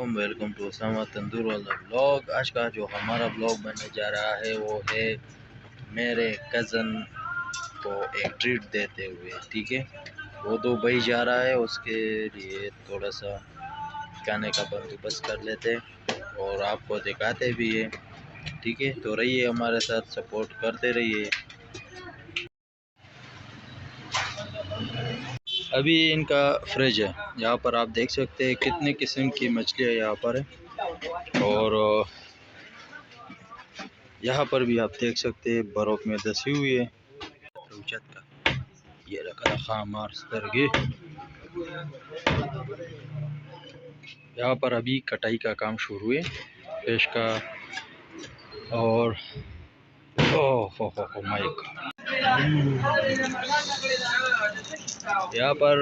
वालेकुम, welcome to Usama तंदूर वाला blog. आज का जो हमारा ब्लॉग बनने जा रहा है वो है मेरे कज़न को एक ट्रीट देते हुए। ठीक है, वो दुबई जा रहा है, उसके लिए थोड़ा सा खाने का बंदोबस्त कर लेते और आपको दिखाते भी है। ठीक है, तो रहिए हमारे साथ, सपोर्ट करते रहिए। अभी इनका फ्रिज है, यहाँ पर आप देख सकते हैं कितने किस्म की मछलियाँ यहाँ पर है। और यहाँ पर भी आप देख सकते हैं बर्फ़ में धसी हुई है। ये रखा खामार सरगे, यहाँ पर अभी कटाई का काम शुरू है फिश का। और ओह हो माय गॉड, यहाँ पर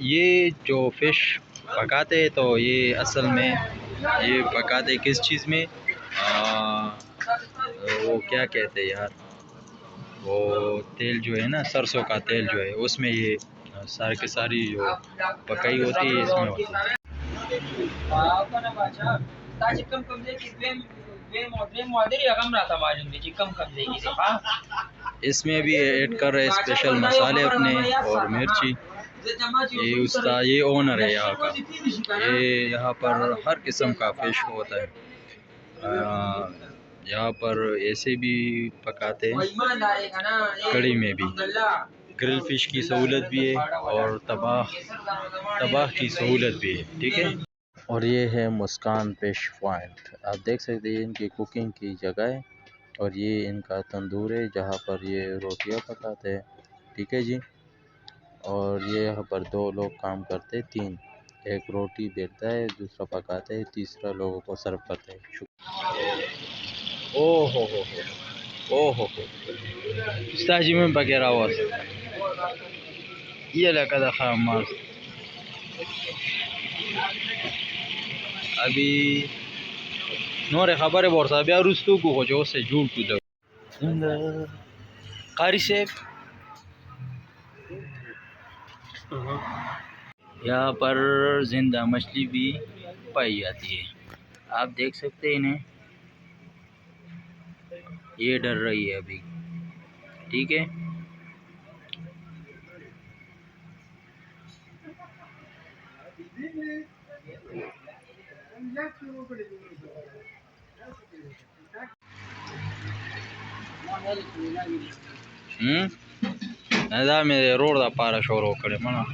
ये जो फिश पकाते हैं तो ये असल में ये पकाते किस चीज़ में, वो क्या कहते हैं यार, वो तेल जो है ना, सरसों का तेल जो है, उसमें ये सारी की सारी जो पकाई होती है इसमें होती है। इसमें भी ऐड कर रहे स्पेशल मसाले अपने और मिर्ची। ये ओनर है यहाँ का, ये यहाँ पर हर किस्म का फिश होता है। यहाँ पर ऐसे भी पकाते हैं, कड़ी में भी ग्रिल फिश की सहूलत भी है और तबाह की सहूलत भी है। ठीक है, और ये है मुस्कान फिश पॉइंट, आप देख सकते हैं इनकी कुकिंग की जगह है और ये इनका तंदूर है जहाँ पर ये रोटियां पकाते हैं। ठीक है जी, और ये यहाँ पर दो लोग काम करते हैं, तीन, एक रोटी बेलता है, दूसरा पकाता है, तीसरा लोगों को सर्व करता है। ओ हो पिस्ताची में बगैर आवाज ये लगा दखा मार अभी नोरे खबर है बोरसा बिया रुस्तु को हो जो से जुड़ कुछ कारी से। यहाँ पर जिंदा मछली भी पाई जाती है, आप देख सकते हैं इन्हें, ये डर रही है अभी। ठीक है, अदा मेरे रोड का पारा शोर हो करे मना।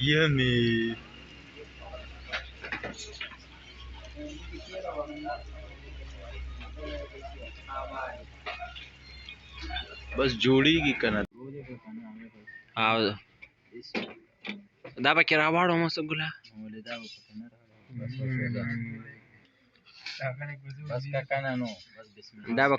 Yummy. बस जोड़ी की कना हाँ दाबा के रावाड़ो मस गुला बस का काना नो बस बिस्मिल्लाह दाबा